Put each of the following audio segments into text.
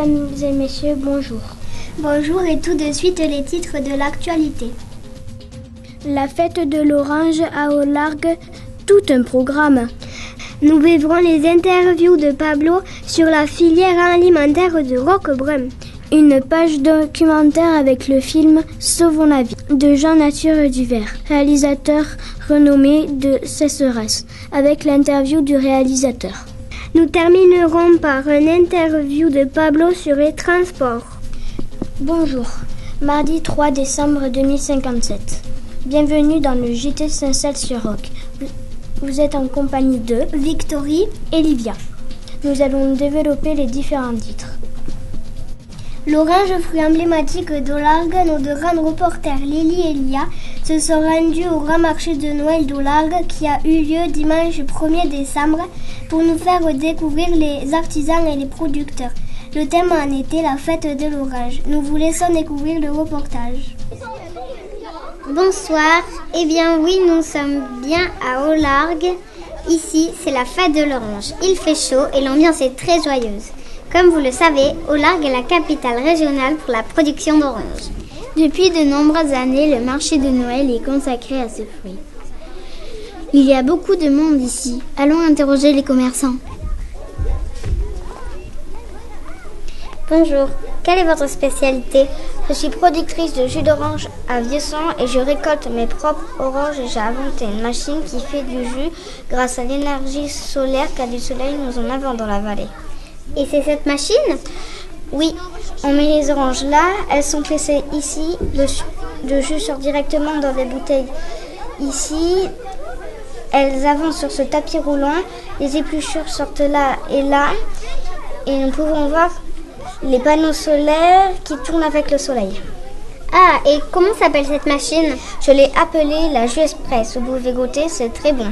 Mesdames et messieurs, bonjour. Bonjour et tout de suite les titres de l'actualité. La fête de l'orange à Au-Largue, tout un programme. Nous vivrons les interviews de Pablo sur la filière alimentaire de Roquebrune. Une page documentaire avec le film Sauvons la vie de Jean Nature Duvert, réalisateur renommé de Sécheresse, avec l'interview du réalisateur. Nous terminerons par une interview de Pablo sur les transports. Bonjour, mardi 3 décembre 2057. Bienvenue dans le JT Saint-Cel-sur-Roc. Vous êtes en compagnie de Victory et Livia. Nous allons développer les différents titres. L'orange, fruit emblématique d'Au-Largue, nos deux grandes reporters Lily et Lia se sont rendus au grand marché de Noël d'Au-Largue qui a eu lieu dimanche 1er décembre pour nous faire découvrir les artisans et les producteurs. Le thème en était la fête de l'orange. Nous vous laissons découvrir le reportage. Bonsoir, eh bien oui, nous sommes bien à Au-Largue. Ici, c'est la fête de l'orange. Il fait chaud et l'ambiance est très joyeuse. Comme vous le savez, Au-Largue est la capitale régionale pour la production d'oranges. Depuis de nombreuses années, le marché de Noël est consacré à ce fruit. Il y a beaucoup de monde ici. Allons interroger les commerçants. Bonjour, quelle est votre spécialité? Je suis productrice de jus d'orange à Vieux-Sang et je récolte mes propres oranges et j'ai inventé une machine qui fait du jus grâce à l'énergie solaire car du soleil nous en avons dans la vallée. Et c'est cette machine? Oui, on met les oranges là, elles sont pressées ici, le jus sort directement dans des bouteilles ici, elles avancent sur ce tapis roulant, les épluchures sortent là et nous pouvons voir les panneaux solaires qui tournent avec le soleil. Ah, et comment s'appelle cette machine? Je l'ai appelée la Jus Express, vous pouvez goûter, c'est très bon.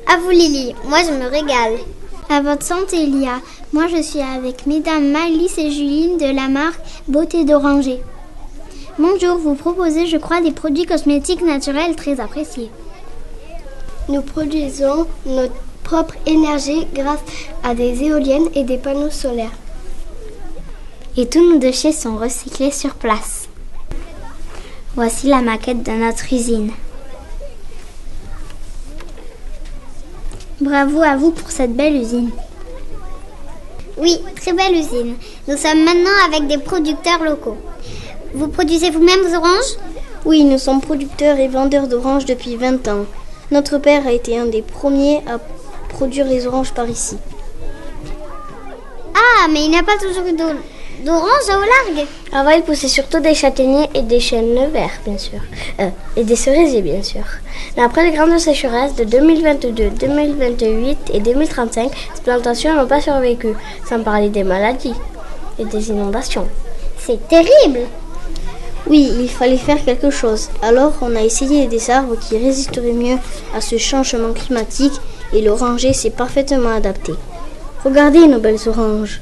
À vous Lily, moi je me régale. À votre santé Lia, moi je suis avec mesdames Malice et Juline de la marque Beauté d'Oranger. Bonjour, vous proposez je crois des produits cosmétiques naturels très appréciés. Nous produisons notre propre énergie grâce à des éoliennes et des panneaux solaires. Et tous nos déchets sont recyclés sur place. Voici la maquette de notre usine. Bravo à vous pour cette belle usine. Oui, très belle usine. Nous sommes maintenant avec des producteurs locaux. Vous produisez vous-même vos oranges? Oui, nous sommes producteurs et vendeurs d'oranges depuis 20 ans. Notre père a été un des premiers à produire les oranges par ici. Ah, mais il n'y a pas toujours eu d'oranges à Au-Largue? Avant, il poussait surtout des châtaigniers et des chênes verts, bien sûr. Et des cerisiers, bien sûr. Mais après les grandes sécheresses de 2022, 2028 et 2035, ces plantations n'ont pas survécu, sans parler des maladies et des inondations. C'est terrible! Oui, il fallait faire quelque chose. Alors, on a essayé des arbres qui résisteraient mieux à ce changement climatique et l'oranger s'est parfaitement adapté. Regardez nos belles oranges.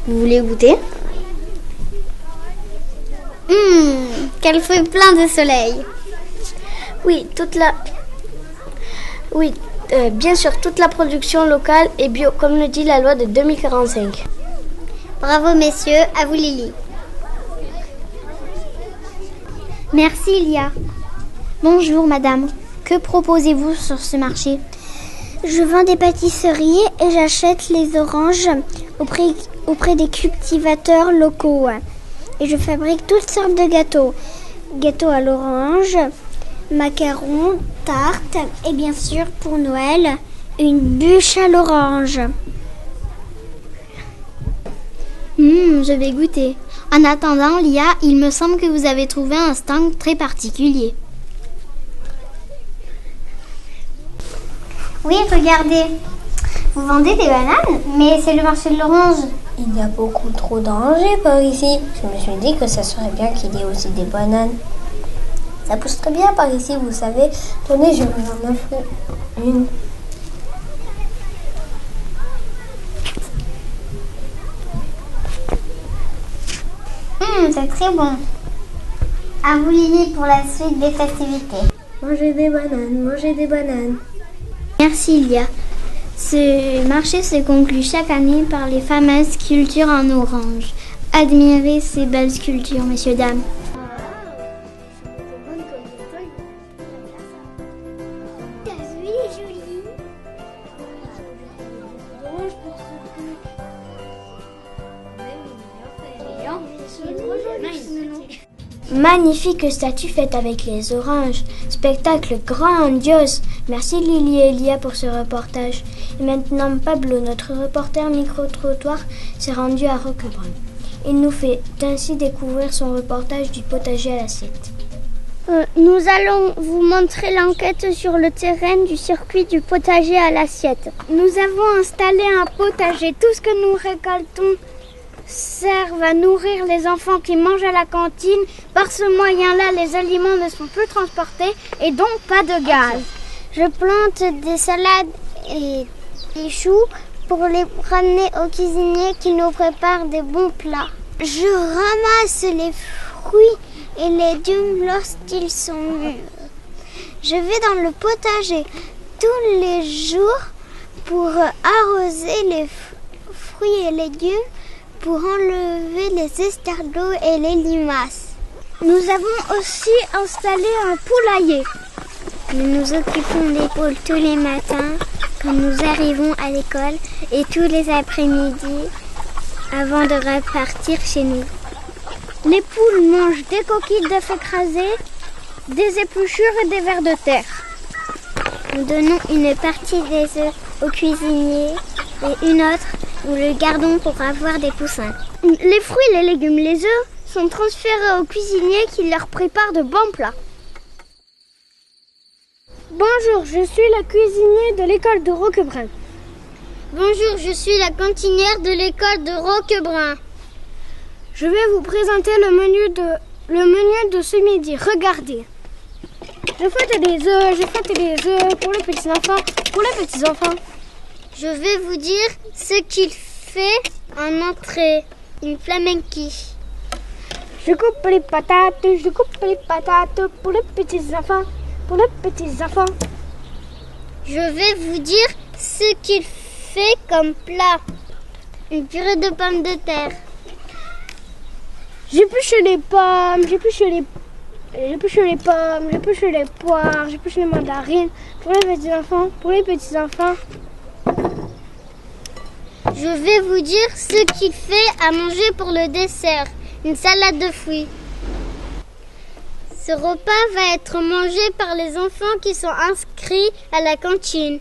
Vous voulez goûter? Quel fruit plein de soleil! Oui, bien sûr, toute la production locale est bio, comme le dit la loi de 2045. Bravo messieurs, à vous Lily. Merci Lia. Bonjour madame, que proposez-vous sur ce marché? Je vends des pâtisseries et j'achète les oranges auprès des cultivateurs locaux. Et je fabrique toutes sortes de gâteaux. Gâteaux à l'orange, macarons, tartes et bien sûr pour Noël, une bûche à l'orange. Je vais goûter. En attendant, Lia, il me semble que vous avez trouvé un stand très particulier. Oui, regardez. Vous vendez des bananes, mais c'est le marché de l'orange. Il y a beaucoup trop d'orangers par ici. Je me suis dit que ça serait bien qu'il y ait aussi des bananes. Ça pousse très bien par ici, vous savez. Tenez, je vous en offre une. C'est très bon. À vous Lily pour la suite des festivités. Mangez des bananes, mangez des bananes. Merci Ilia. Ce marché se conclut chaque année par les fameuses sculptures en orange. Admirez ces belles sculptures, messieurs, dames. Magnifique statue faite avec les oranges. Spectacle grandiose. Merci Lily et Elia pour ce reportage. Et maintenant Pablo, notre reporter micro-trottoir, s'est rendu à Roquebrune. Il nous fait ainsi découvrir son reportage du potager à l'assiette. Nous allons vous montrer l'enquête sur le terrain du circuit du potager à l'assiette. Nous avons installé un potager. Tout ce que nous récoltons servent à nourrir les enfants qui mangent à la cantine. Par ce moyen-là, les aliments ne sont plus transportés et donc pas de gaz. Je plante des salades et des choux pour les ramener aux cuisiniers qui nous préparent des bons plats. Je ramasse les fruits et légumes lorsqu'ils sont mûrs. Je vais dans le potager tous les jours pour arroser les fruits et légumes, pour enlever les escargots et les limaces. Nous avons aussi installé un poulailler. Nous nous occupons des poules tous les matins quand nous arrivons à l'école et tous les après-midi avant de repartir chez nous. Les poules mangent des coquilles d'œufs écrasés, des épluchures et des vers de terre. Nous donnons une partie des œufs au cuisinier et une autre, nous le gardons pour avoir des poussins. Les fruits, les légumes, les œufs sont transférés au cuisinier qui leur prépare de bons plats. Bonjour, je suis la cuisinière de l'école de Roquebrun. Bonjour, je suis la cantinière de l'école de Roquebrun. Je vais vous présenter le menu de ce midi. Regardez. Je fais des œufs pour les petits-enfants. Je vais vous dire ce qu'il fait en entrée. Une flamenquille. Je coupe les patates pour les petits-enfants. Je vais vous dire ce qu'il fait comme plat. Une purée de pommes de terre. J'épluche les pommes, j'épluche les poires, j'épluche les mandarines pour les petits-enfants. Je vais vous dire ce qu'il fait à manger pour le dessert. Une salade de fruits. Ce repas va être mangé par les enfants qui sont inscrits à la cantine.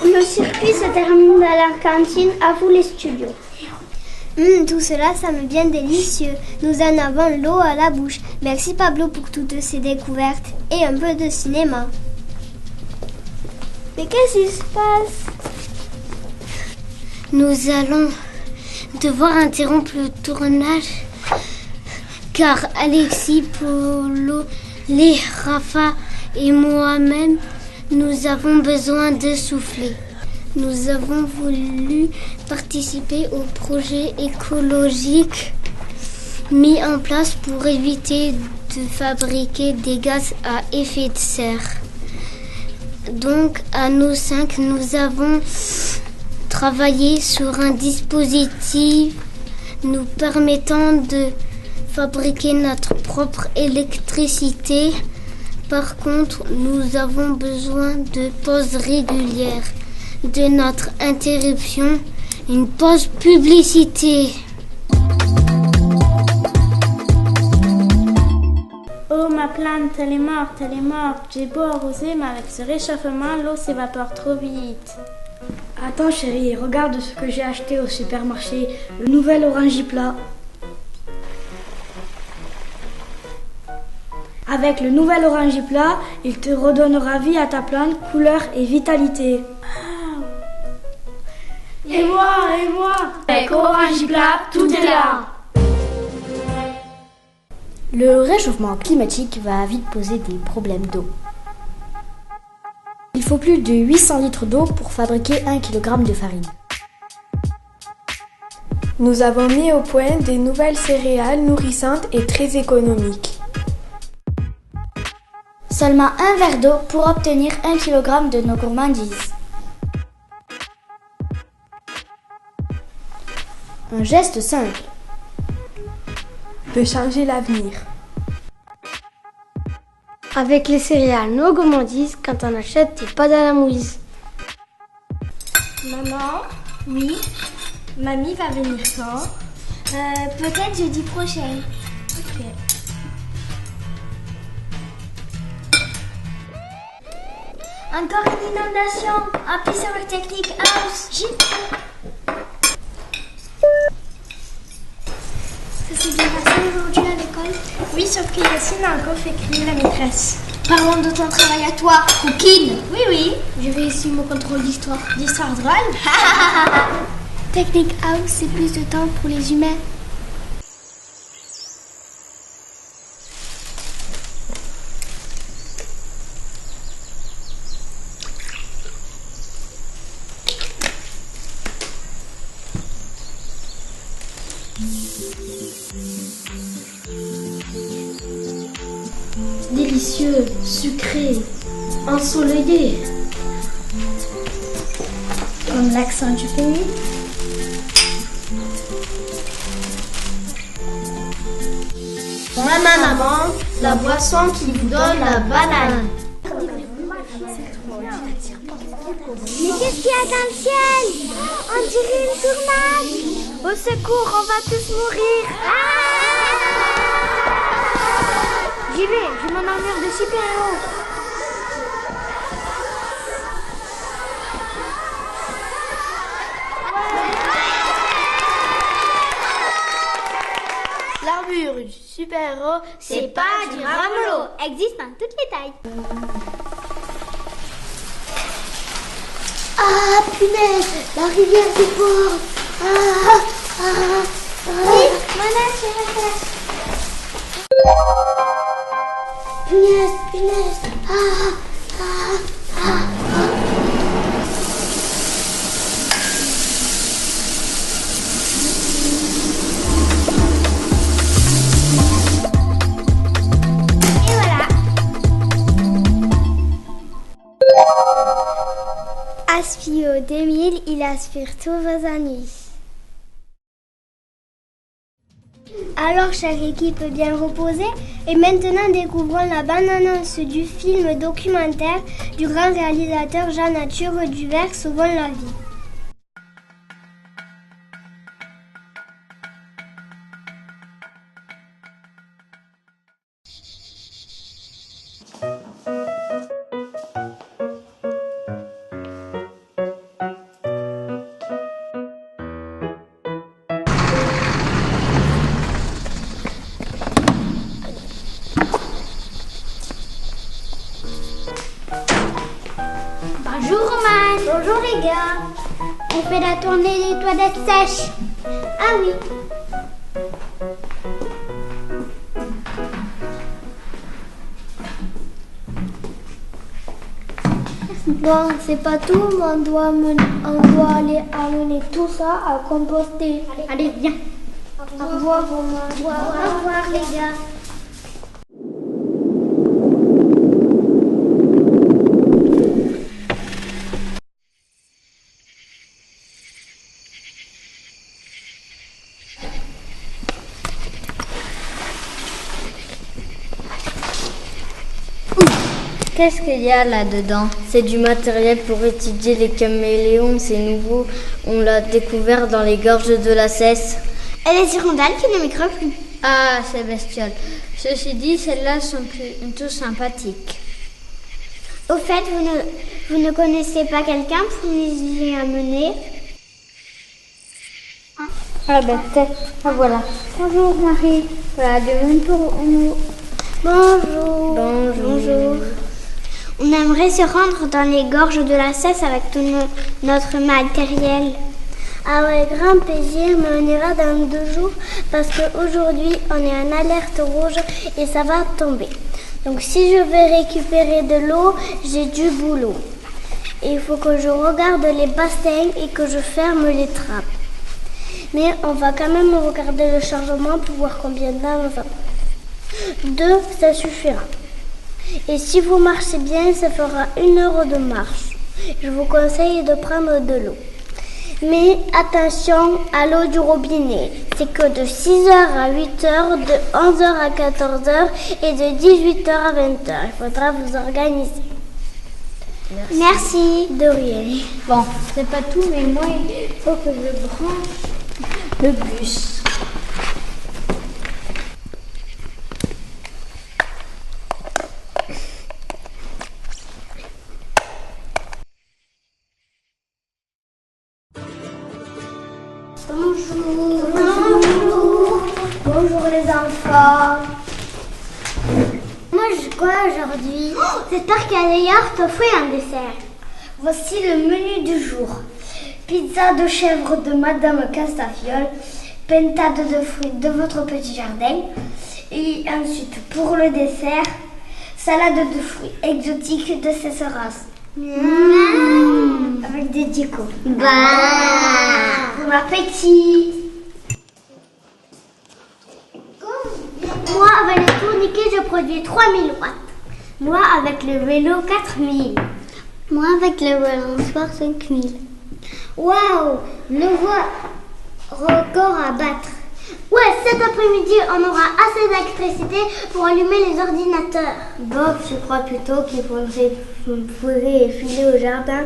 Le circuit se termine à la cantine, à vous les studios. Tout cela, ça me vient délicieux. Nous en avons l'eau à la bouche. Merci Pablo pour toutes ces découvertes et un peu de cinéma. Mais qu'est-ce qui se passe? Nous allons devoir interrompre le tournage car Alexis, Polo, Rafa et moi-même, nous avons besoin de souffler. Nous avons voulu participer au projet écologique mis en place pour éviter de fabriquer des gaz à effet de serre. Donc, à nous 5, nous avons travaillé sur un dispositif nous permettant de fabriquer notre propre électricité. Par contre, nous avons besoin de pauses régulières. De notre interruption, une pause publicité. Oh, ma plante, elle est morte. J'ai beau arroser, mais avec ce réchauffement, l'eau s'évapore trop vite. Attends chérie, regarde ce que j'ai acheté au supermarché, le nouvel Orangiplat. Avec le nouvel Orangiplat, il te redonnera vie à ta plante, couleur et vitalité. Et moi Avec Orangiplat, tout est là. Le réchauffement climatique va vite poser des problèmes d'eau. Il faut plus de 800 litres d'eau pour fabriquer 1 kg de farine. Nous avons mis au point des nouvelles céréales nourrissantes et très économiques. Seulement un verre d'eau pour obtenir 1 kg de nos gourmandises. Un geste simple peut changer l'avenir. Avec les céréales, nos gourmandises, quand on achète, t'es pas dans la mouise. Maman, Oui. Mamie va venir quand? peut-être jeudi prochain. Ok. Encore une inondation. Appuie sur le Technic House. Ça s'est bien passé aujourd'hui à l'école? Oui, sauf que Yacine a encore fait crier la maîtresse. Parlons de ton travail à toi, coquine. Oui. J'ai réussi mon contrôle d'histoire. D'histoire drôle? Technic House, c'est plus de temps pour les humains. Délicieux, sucré, ensoleillé. Comme l'accent du pays. Maman, la boisson qui vous donne la banane. Mais qu'est-ce qu'il y a dans le ciel? On dirait une tournade. Au secours, on va tous mourir. J'y vais, j'ai mon armure de super-héros. L'armure du super-héros, c'est pas du ramelot. Existe dans toutes les tailles. Ah, punaise, la rivière du port. Oui, Manette, je vais faire. Punaise. Et voilà. Aspio 2000, il aspire tous vos ennuis. Alors, chère équipe bien reposée, et maintenant découvrons la bande-annonce du film documentaire du grand réalisateur Jean-Arthur Duvert, Sauvons la vie. Bonjour Roman. Bonjour les gars. On fait la tournée des toilettes sèches. Ah oui. Bon, c'est pas tout, mais on doit aller amener tout ça à composter. Allez, viens. Au revoir, Romain. Au revoir les gars. Qu'est-ce qu'il y a là-dedans? C'est du matériel pour étudier les caméléons, c'est nouveau. On l'a découvert dans les gorges de la Cesse. Et les hirondelles qui ne microbent plus. Ah, ces bestioles. Ceci dit, celles-là sont plutôt sympathiques. Au fait, vous ne connaissez pas quelqu'un pour nous y amener? Ah ben peut-être. Ah voilà. Bonjour Marie. Voilà, devine pour nous. Bonjour. Bonjour. On aimerait se rendre dans les gorges de la Cesse avec tout notre matériel. Avec grand plaisir, mais on ira dans 2 jours parce qu'aujourd'hui on est en alerte rouge et ça va tomber. Donc si je veux récupérer de l'eau, j'ai du boulot. Et il faut que je regarde les bassins et que je ferme les trappes. Mais on va quand même regarder le chargement pour voir combien de temps on va. 2, ça suffira. Et si vous marchez bien, ça fera 1 heure de marche. Je vous conseille de prendre de l'eau. Mais attention à l'eau du robinet. C'est que de 6h à 8h, de 11h à 14h et de 18h à 20h. Il faudra vous organiser. Merci. De rien. Bon, c'est pas tout, mais moi, il faut que je branche le bus. Bonjour. Bonjour. Bonjour les enfants. Mange quoi aujourd'hui? J'espère qu'il y a des yaourts aux fruits en dessert. Voici le menu du jour. Pizza de chèvre de Madame Castafiore, pentade de fruits de votre petit jardin. Et ensuite, pour le dessert, salade de fruits exotiques de cette race. Avec des décos. Bah. Bon appétit. Moi, avec les tourniquets, je produis 3000 watts. Moi, avec le vélo, 4000. Moi, avec le balançoire, 5000. Waouh, nouveau record à battre. Ouais, cet après-midi, on aura assez d'électricité pour allumer les ordinateurs. Bob, je crois plutôt qu'il faudrait filer au jardin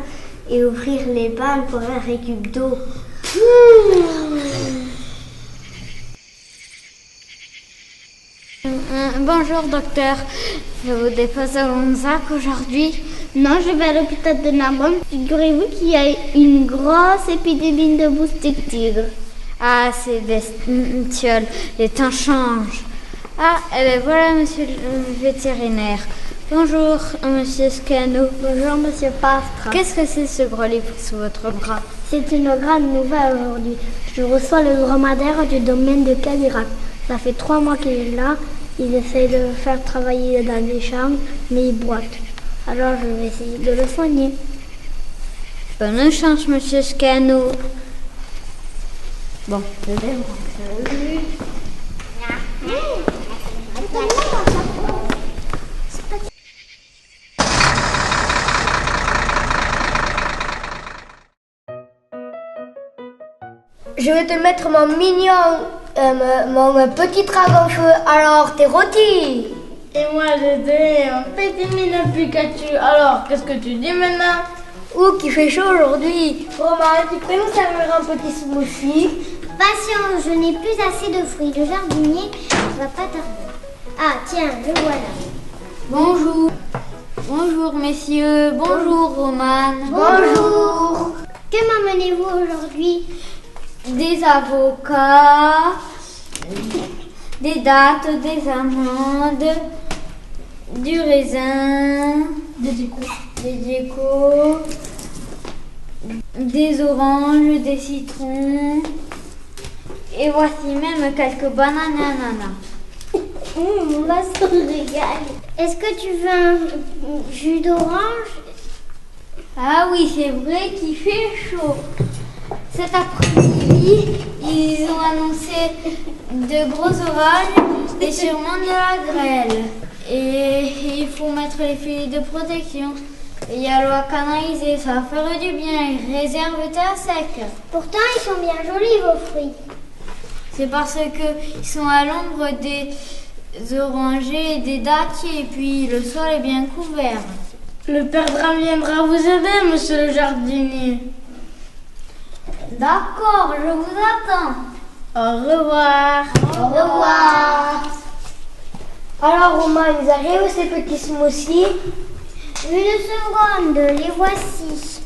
et ouvrir les vannes pour un récup d'eau. Bonjour docteur, je vous dépose à mon sac aujourd'hui. Non, je vais à l'hôpital de Narbonne. Figurez-vous qu'il y a une grosse épidémie de moustiques tigres. Ah, c'est bestiole, les temps changent. Ah, et bien voilà monsieur le vétérinaire. Bonjour monsieur Scano. Bonjour monsieur Pastre. Qu'est-ce que c'est ce gros livre sous votre bras? C'est une grande nouvelle aujourd'hui. Je reçois le dromadaire du domaine de Cadirac. Ça fait 3 mois qu'il est là. Il essaie de le faire travailler dans des chambres, mais il boite. Alors je vais essayer de le soigner. Bonne chance, monsieur Scano. Bon, je vais rentrer. Je vais te mettre mon mignon, mon petit dragon-feu. Alors, t'es rôti. Et moi, j'étais un petit mini Pikachu. Alors, qu'est-ce que tu dis maintenant? Ouh, qu'il fait chaud aujourd'hui. Romain, tu peux nous servir un petit smoothie? Patience, je n'ai plus assez de fruits. Le jardinier ne va pas tarder. Ah, tiens, le voilà. Bonjour. Bonjour messieurs. Bonjour Romane. Bonjour. Que m'amenez-vous aujourd'hui? Des avocats, des dattes, des amandes, du raisin, des échos, des oranges, des citrons, et voici même quelques bananes et ananas. On va se régaler. Est-ce que tu veux un jus d'orange? Ah oui, c'est vrai qu'il fait chaud. Cet après-midi, ils ont annoncé de gros orages et sûrement de la grêle. Et il faut mettre les filets de protection. Et il y a l'eau canalisée, ça va faire du bien. Réserve-toi à sec. Pourtant, ils sont bien jolis, vos fruits. C'est parce qu'ils sont à l'ombre des orangers et des dattiers. Et puis le sol est bien couvert. Le père Dram viendra vous aider, monsieur le jardinier. D'accord, je vous attends. Au revoir. Au revoir. Alors Romain, ils arrivent ces petits smoothies? Une seconde, les voici.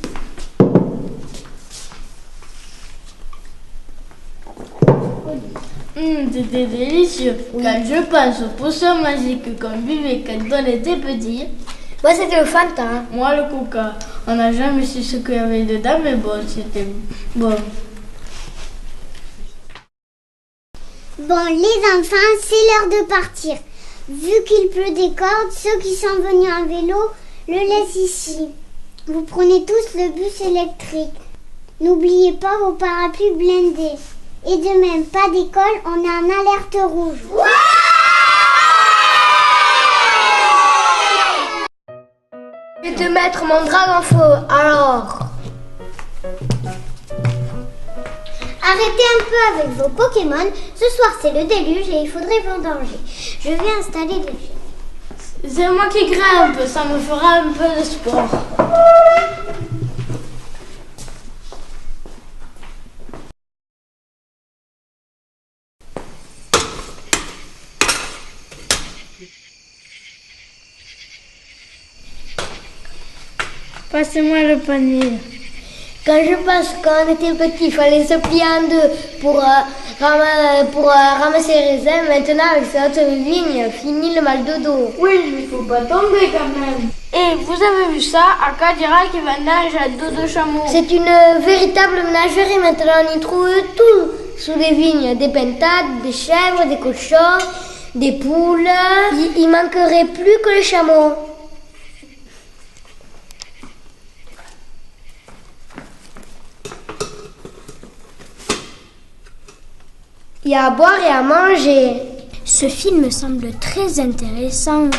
C'était délicieux. Quand je pense aux potions magiques qu'on buvait quand on était petit. Moi, c'était le Fanta. Moi, le Coca. On n'a jamais su ce qu'il y avait dedans, mais bon, c'était bon. Bon, les enfants, c'est l'heure de partir. Vu qu'il pleut des cordes, ceux qui sont venus en vélo le laissent ici. Vous prenez tous le bus électrique. N'oubliez pas vos parapluies blindés. Et de même, pas d'école, on est en alerte rouge. Je vais te mettre mon dragon en feu, alors. Arrêtez un peu avec vos Pokémon. Ce soir, c'est le déluge et il faudrait vendanger. Je vais installer des chaises. C'est moi qui grimpe, ça me fera un peu de sport. Passez-moi le panier. Quand on était petit, il fallait se plier en deux pour ramasser les raisins. Maintenant, avec ces autres vignes, fini le mal de dos. Oui, mais il faut pas tomber quand même. Et vous avez vu ça, à Cadillac, il vendange à dos de chameau. C'est une véritable ménagerie. Maintenant, on y trouve tout sous les vignes. Des pintades, des chèvres, des cochons, des poules. Il manquerait plus que les chameaux. Il y a à boire et à manger. Ce film semble très intéressant.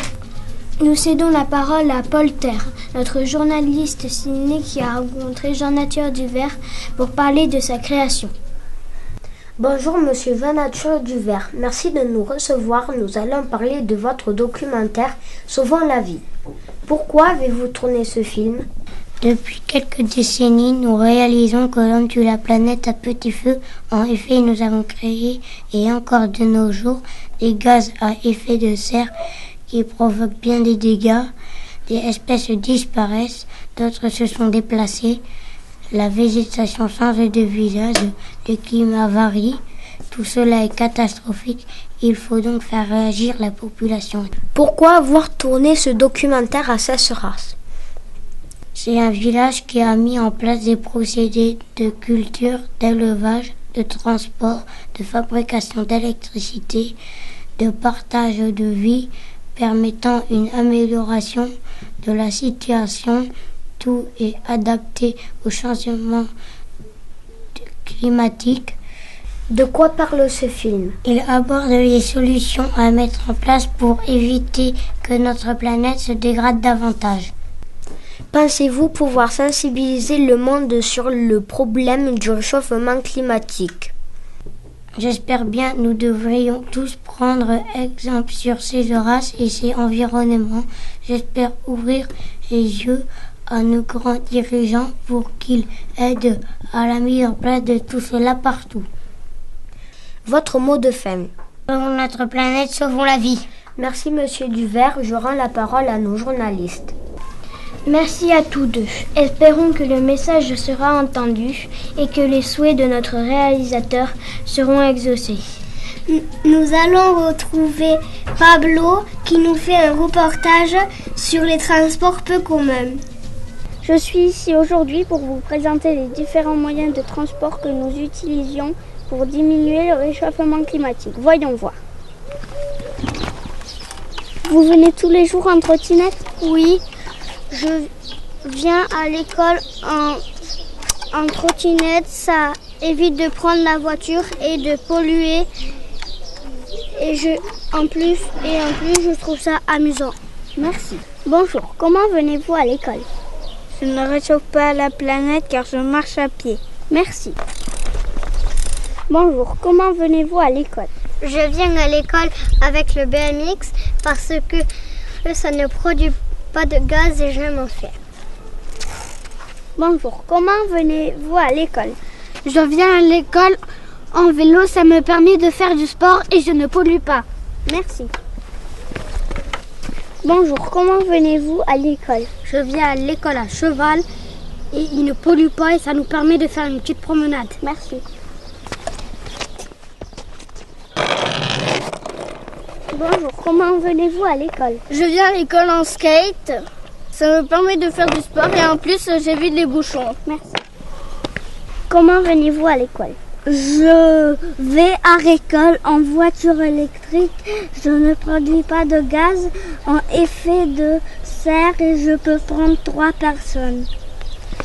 Nous cédons la parole à Paul Terre, notre journaliste ciné qui a rencontré Jean-Nature Duvert pour parler de sa création. Bonjour Monsieur Jean-Nature Duvert, merci de nous recevoir. Nous allons parler de votre documentaire Sauvons la vie. Pourquoi avez-vous tourné ce film ? Depuis quelques décennies, nous réalisons que l'homme tue la planète à petit feu. En effet, nous avons créé, et encore de nos jours, des gaz à effet de serre qui provoquent bien des dégâts. Des espèces disparaissent, d'autres se sont déplacées. La végétation change de visage, le climat varie. Tout cela est catastrophique. Il faut donc faire réagir la population. Pourquoi avoir tourné ce documentaire à Cesseras ? C'est un village qui a mis en place des procédés de culture, d'élevage, de transport, de fabrication d'électricité, de partage de vie, permettant une amélioration de la situation. Tout est adapté au changement climatique. De quoi parle ce film ? Il aborde les solutions à mettre en place pour éviter que notre planète se dégrade davantage. Pensez-vous pouvoir sensibiliser le monde sur le problème du réchauffement climatique ? J'espère bien. Nous devrions tous prendre exemple sur ces races et ces environnements. J'espère ouvrir les yeux à nos grands dirigeants pour qu'ils aident à la mise en place de tout cela partout. Votre mot de fin. Sauvons notre planète, sauvons la vie. Merci Monsieur Duvert. Je rends la parole à nos journalistes. Merci à tous deux. Espérons que le message sera entendu et que les souhaits de notre réalisateur seront exaucés. Nous allons retrouver Pablo qui nous fait un reportage sur les transports peu communs. Je suis ici aujourd'hui pour vous présenter les différents moyens de transport que nous utilisions pour diminuer le réchauffement climatique. Voyons voir. Vous venez tous les jours en trottinette ? Oui, je viens à l'école en trottinette. Ça évite de prendre la voiture et de polluer. En plus, je trouve ça amusant. Merci. Bonjour, comment venez-vous à l'école ? Je ne réchauffe pas la planète car je marche à pied. Merci. Bonjour, comment venez-vous à l'école ? Je viens à l'école avec le BMX parce que ça ne produit pas de gaz et j'aime en faire. Bonjour, comment venez-vous à l'école ? Je viens à l'école en vélo, ça me permet de faire du sport et je ne pollue pas. Merci. Bonjour, comment venez-vous à l'école ? Je viens à l'école à cheval et il ne pollue pas et ça nous permet de faire une petite promenade. Merci. Bonjour, comment venez-vous à l'école ? Je viens à l'école en skate. Ça me permet de faire du sport et en plus j'évite les bouchons. Merci. Comment venez-vous à l'école ? Je vais à l'école en voiture électrique. Je ne produis pas de gaz en effet de serre et je peux prendre 3 personnes.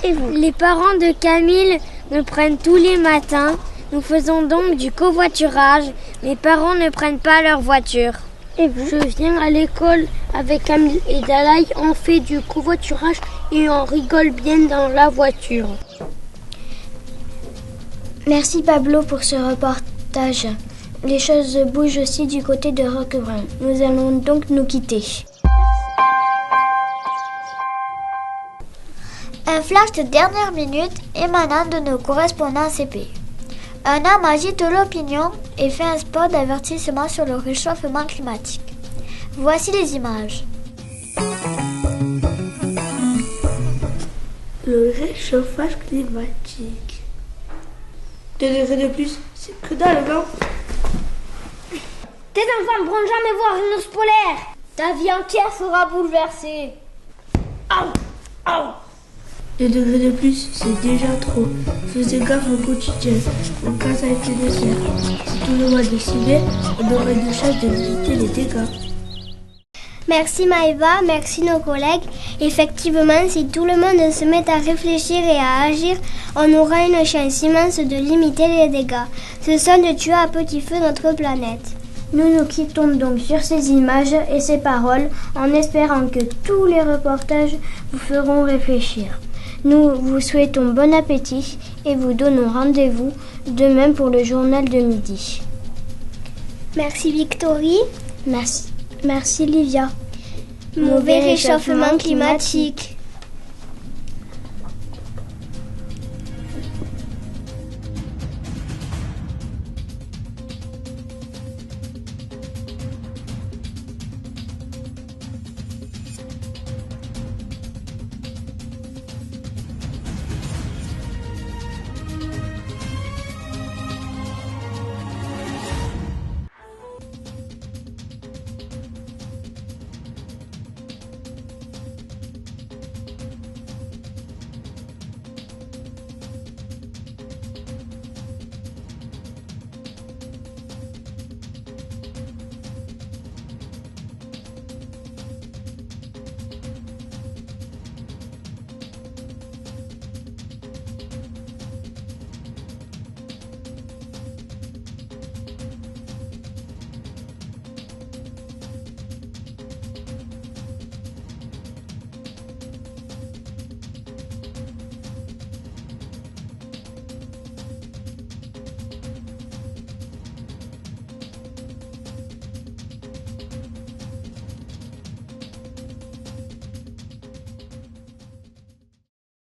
Et vous ? Les parents de Camille me prennent tous les matins Nous faisons donc du covoiturage. Mes parents ne prennent pas leur voiture. Et vous? Je viens à l'école avec Camille et Dalai. On fait du covoiturage et on rigole bien dans la voiture. Merci Pablo pour ce reportage. Les choses bougent aussi du côté de Roquebrune. Nous allons donc nous quitter. Un flash de dernière minute émanant de nos correspondants CP. Un homme agite l'opinion et fait un spot d'avertissement sur le réchauffement climatique. Voici les images. Le réchauffage climatique. 2 degrés de plus, c'est que dalle, non? Tes enfants ne pourront jamais voir une ours polaire. Ta vie entière sera bouleversée. Aouh, aouh. 2 degrés de plus, c'est déjà trop. Faisez gaffe au quotidien, au gaz à effet de serre. Si tout le monde décidait, on aurait de chance de limiter les dégâts. Merci Maëva, merci nos collègues. Effectivement, si tout le monde se met à réfléchir et à agir, on aura une chance immense de limiter les dégâts. Ce sont de tuer à petit feu notre planète. Nous nous quittons donc sur ces images et ces paroles en espérant que tous les reportages vous feront réfléchir. Nous vous souhaitons bon appétit et vous donnons rendez-vous demain pour le journal de midi. Merci Victorie. Merci Livia. Mauvais réchauffement climatique.